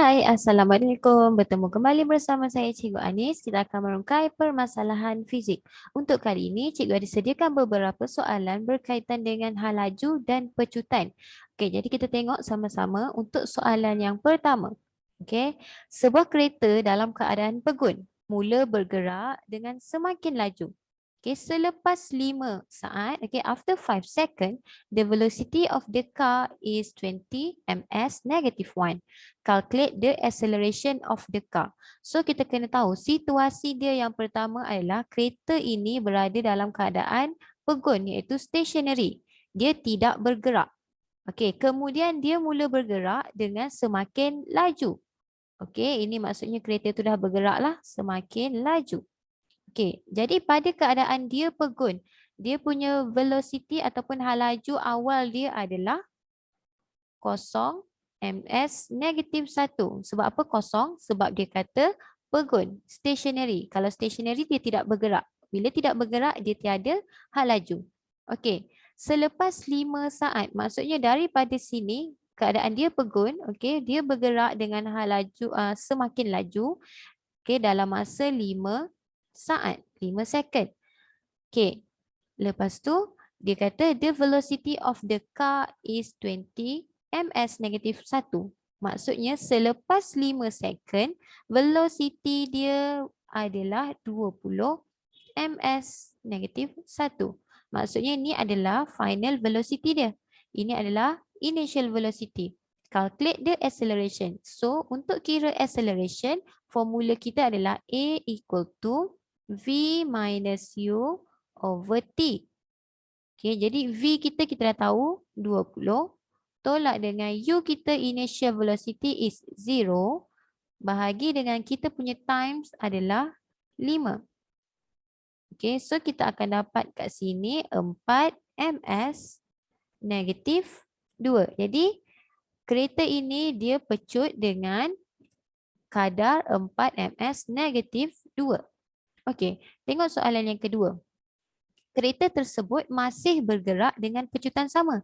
Hai, Assalamualaikum. Bertemu kembali bersama saya Cikgu Anis. Kita akan merungkai permasalahan fizik. Untuk kali ini, Cikgu ada sediakan beberapa soalan berkaitan dengan hal laju dan pecutan. Okey, jadi kita tengok sama-sama untuk soalan yang pertama. Okey, sebuah kereta dalam keadaan pegun mula bergerak dengan semakin laju. Okay, selepas 5 saat, okay, after 5 seconds, the velocity of the car is 20 ms negative 1. Calculate the acceleration of the car. So kita kena tahu situasi dia yang pertama adalah kereta ini berada dalam keadaan pegun iaitu stationary. Dia tidak bergerak. Okey, kemudian dia mula bergerak dengan semakin laju. Okey, ini maksudnya kereta itu dah bergeraklah semakin laju. Okey, jadi pada keadaan dia pegun, dia punya velocity ataupun hal laju awal dia adalah 0 ms negatif 1. Sebab apa kosong? Sebab dia kata pegun, stationary. Kalau stationary dia tidak bergerak. Bila tidak bergerak dia tiada hal laju. Okey, selepas 5 saat, maksudnya daripada sini keadaan dia pegun, okey, dia bergerak dengan hal laju semakin laju, okey, dalam masa 5 saat, 5 second. Okey, lepas tu dia kata the velocity of the car is 20 ms negatif 1. Maksudnya selepas 5 second, velocity dia adalah 20 ms negatif 1. Maksudnya ini adalah final velocity dia. Ini adalah initial velocity. Calculate the acceleration. So, untuk kira acceleration, formula kita adalah A equal to V minus U over T. Okay, jadi V kita dah tahu 20. Tolak dengan U kita initial velocity is 0. Bahagi dengan kita punya times adalah 5. Okay, so kita akan dapat kat sini 4 ms negatif 2. Jadi kereta ini dia pecut dengan kadar 4 ms negatif 2. Okey, tengok soalan yang kedua. Kereta tersebut masih bergerak dengan pecutan sama.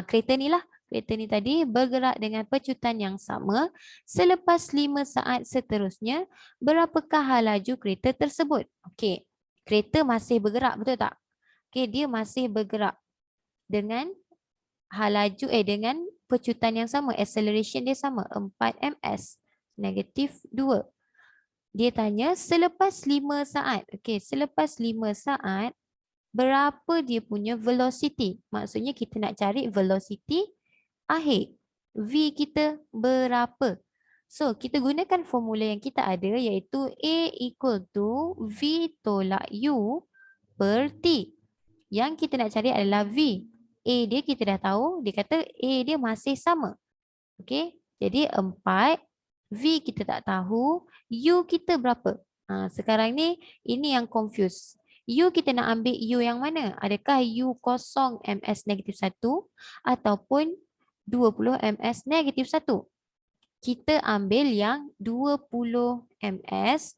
Kereta ni lah. Kereta ni tadi bergerak dengan pecutan yang sama. Selepas 5 saat seterusnya, berapakah hal laju kereta tersebut? Okey, kereta masih bergerak, betul tak? Okey, dia masih bergerak dengan hal laju dengan pecutan yang sama. Acceleration dia sama, 4 ms negatif 2. Dia tanya selepas 5 saat. Okey, selepas 5 saat berapa dia punya velocity? Maksudnya kita nak cari velocity akhir. V kita berapa? So, kita gunakan formula yang kita ada iaitu A equal to V tolak U per T. Yang kita nak cari adalah V. A dia kita dah tahu, dia kata A dia masih sama. Okey, jadi 4. V kita tak tahu, U kita berapa? Sekarang ni, ini yang confuse. U kita nak ambil U yang mana? Adakah U 0 ms negatif 1 ataupun 20 ms negatif 1? Kita ambil yang 20 ms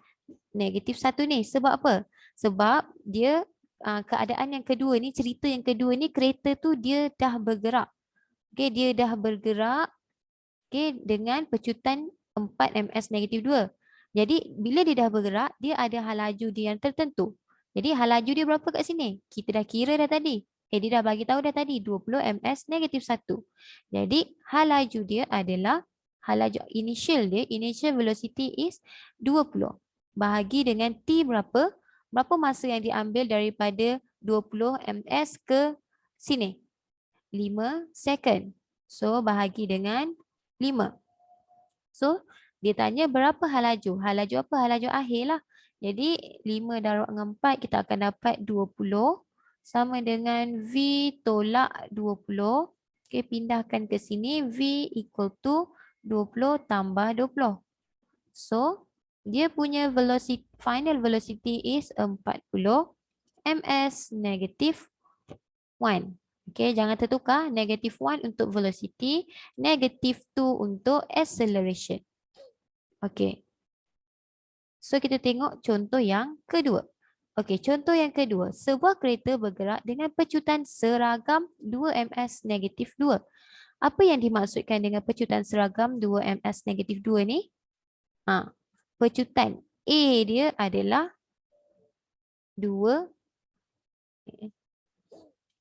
negatif 1 ni. Sebab apa? Sebab dia keadaan yang kedua ni, cerita yang kedua ni, kereta tu dia dah bergerak. Okay, dia dah bergerak dengan pecutan 4 ms negatif 2. Jadi bila dia dah bergerak, dia ada hal laju dia yang tertentu. Jadi hal laju dia berapa kat sini? Kita dah kira dah tadi. Dia dah bagi tahu dah tadi 20 ms negatif 1. Jadi hal laju dia adalah hal laju initial dia, initial velocity is 20. Bahagi dengan T berapa? Berapa masa yang diambil daripada 20 ms ke sini? 5 second. So bahagi dengan 5. So, dia tanya berapa hal laju? Hal laju apa? Hal laju akhir lah. Jadi, 5 darab dengan 4 kita akan dapat 20. Sama dengan V tolak 20. Okay, pindahkan ke sini. V equal to 20 tambah 20. So, dia punya velocity, final velocity is 40 ms negatif 1. Okay, jangan tertukar. Negatif 1 untuk velocity, negatif 2 untuk acceleration. Okay. So, kita tengok contoh yang kedua. Okay, contoh yang kedua. Sebuah kereta bergerak dengan pecutan seragam 2 ms negatif 2. Apa yang dimaksudkan dengan pecutan seragam 2ms negatif 2 ni? Pecutan A dia adalah 2.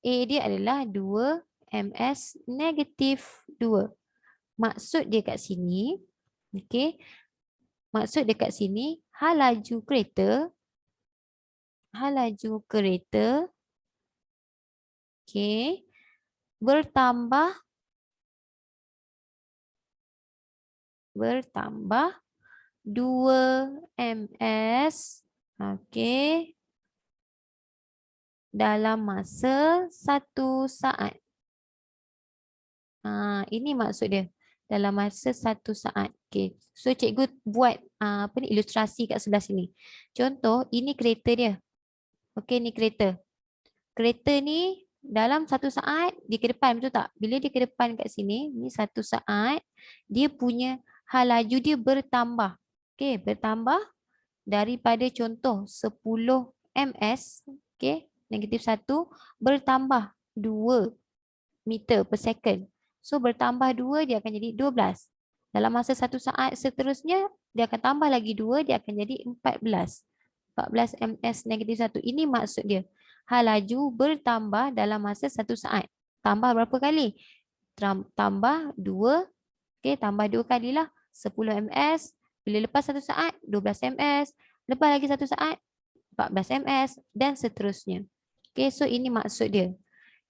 A dia adalah 2ms negatif 2. Maksud dia kat sini, okey. Maksud dekat sini, halaju kereta, okey, bertambah 2ms, okey, dalam masa 1 saat. Ini maksud dia. Dalam masa 1 saat. Okay. So cikgu buat ilustrasi kat sebelah sini. Contoh, ini kereta dia. Okey, ni kereta. Kereta ni dalam 1 saat dia ke depan, betul tak? Bila dia ke depan kat sini, ni 1 saat, dia punya hal laju dia bertambah. Okey, bertambah daripada contoh 10 ms, okey, negatif 1 bertambah 2 meter per second. So bertambah 2 dia akan jadi 12. Dalam masa 1 saat seterusnya dia akan tambah lagi 2, dia akan jadi 14. 14 ms negatif 1. Ini maksud dia. Hal laju bertambah dalam masa 1 saat. Tambah berapa kali? Tambah 2. Okey, tambah 2 kalilah 10 ms. Bila lepas 1 saat 12 ms. Lepas lagi 1 saat 14 ms dan seterusnya. Okey, so ini maksud dia.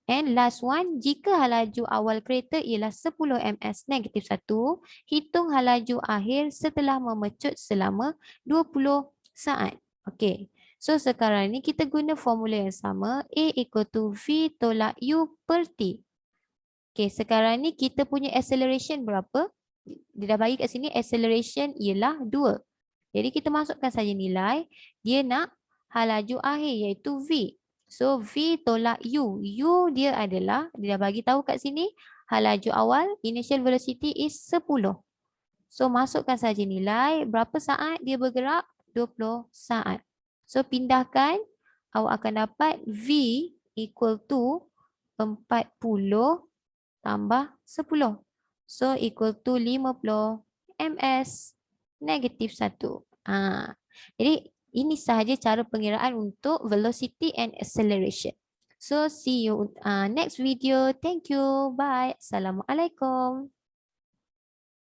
And last one, jika hal laju awal kereta ialah 10 ms negatif 1, hitung hal laju akhir setelah memecut selama 20 saat. Okey. So sekarang ni kita guna formula yang sama, A equal to V tolak U per T. Okey, sekarang ni kita punya acceleration berapa? Dia dah bagi kat sini acceleration ialah 2. Jadi kita masukkan saja nilai, dia nak hal laju akhir iaitu V. So V tolak U. U dia adalah, dia dah bagi tahu kat sini, hal laju awal, initial velocity is 10. So masukkan saja nilai, berapa saat dia bergerak? 20 saat. So pindahkan, awak akan dapat V equal to 40 tambah 10. So equal to 50 ms negatif 1. Jadi ini sahaja cara pengiraan untuk velocity and acceleration. So see you next video. Thank you. Bye. Assalamualaikum.